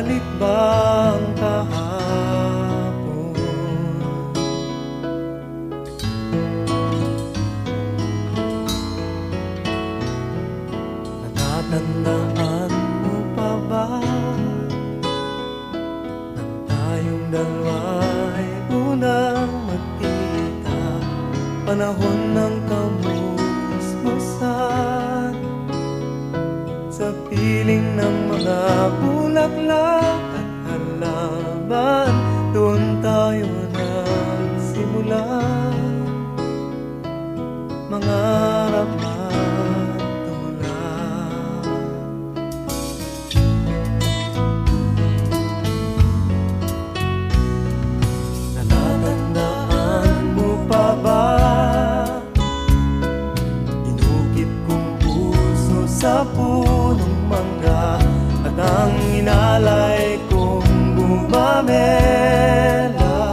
babalik ba ang kahapon? Natatandaan mo pa ba nang tayong dalawa'y unang magkita? Panahon ng kamusmusan sa piling ng mga bulaklak at halaman, doon tayo nagsimula mangarap at tulad. Natatandaan mo pa ba inukit kong puso sa punong mangga at ang inalay kong gumamela,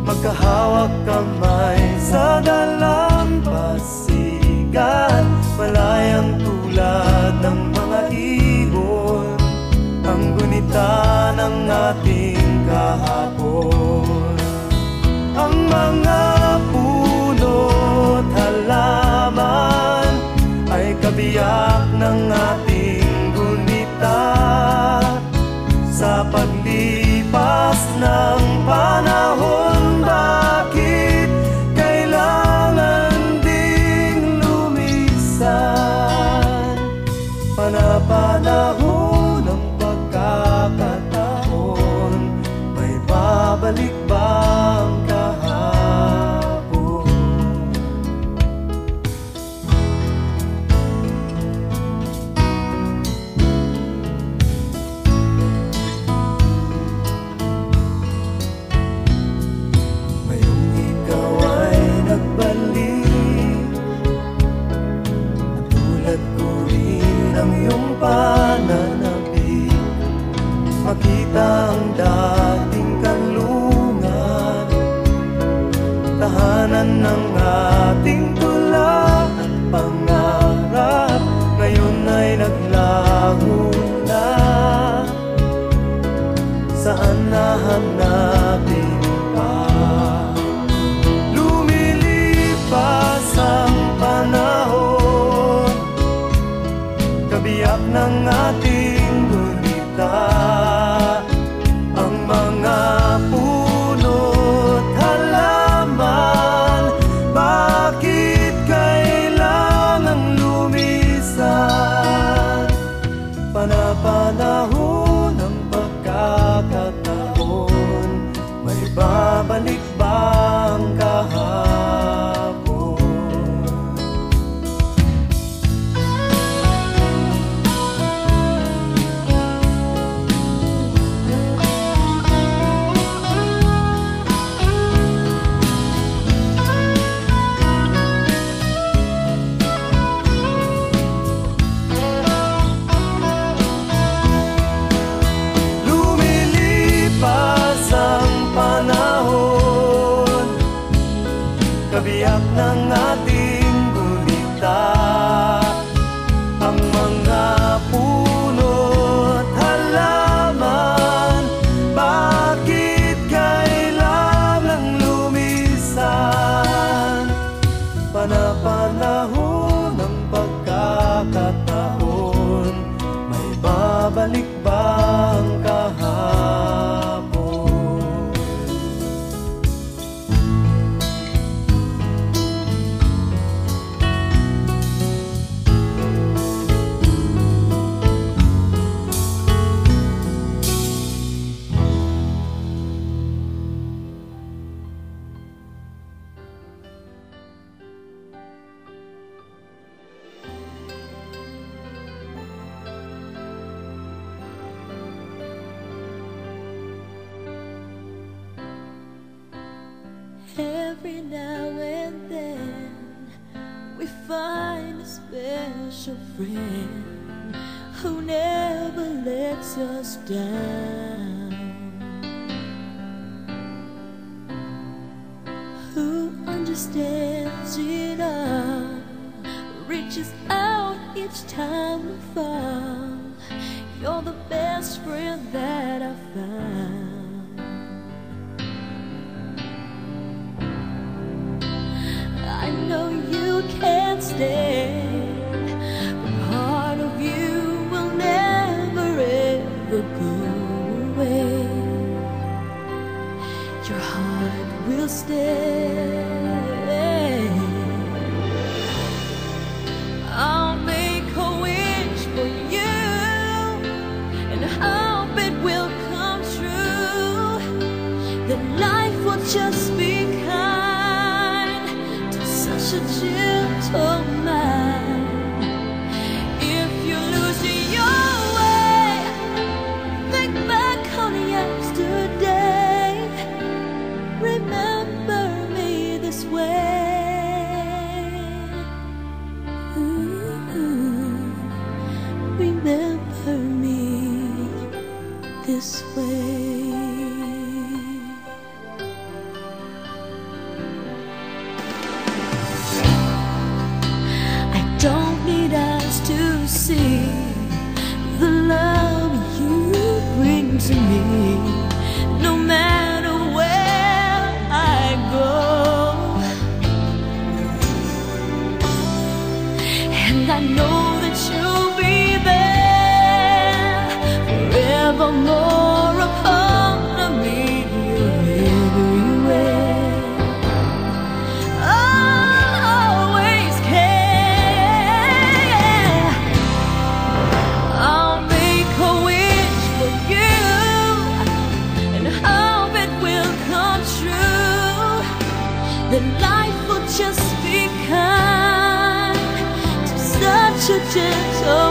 magkahawak kamay sa dalampasigan, malayang tulad ng mga ibon, ang gunita ng ating kahapon. Ang mga puno't halaman ay kabiyak ng ating gunita sa paglipas ng panahon. Bakit kailangan ding lumisan? Panapanahon ng pagkakataon, may babalik ba ang kahapon? Ngayong ikaw ay nagbalik, at tulad ko rin ang iyong pananabik, makita ang dating kanlungan, tahanan ng ating tula at pangarap, ngayon ay naglaho na. Saan nahanapin pa? Lumilipas ang panahon, kabiyak ng ating gunita, ang mga puno't halaman. Bakit kailangang lumisan? Panapanahon ng pagkakataon, may babalik ba ang kahapon? Lumilipas ang panahon, kabiyak ng ating gunita, ang mga puno't halaman. Bakit kailangang lumisan? Panapanahon ng pagkakataon, may babalik ba ang kahapon? Every now and then we find a special friend who never lets us down, who understands it all, reaches out each time we fall. You're the best friend that I found. I know you can't stay, but part of you will never ever go away. Your heart will stay. I'll make a wish for you and hope it will come true, that life will just be kind to such a gentle man. If you lose your way, think back on yesterday. Remember me this way. Remember me this way. I don't need eyes to see the love you bring to me, no matter where I go. And I know that you'll be there forevermore, a part of me, you're everywhere. I'll always care. I'll make a wish for you and hope it will come true, that life will just be kind to such a gentle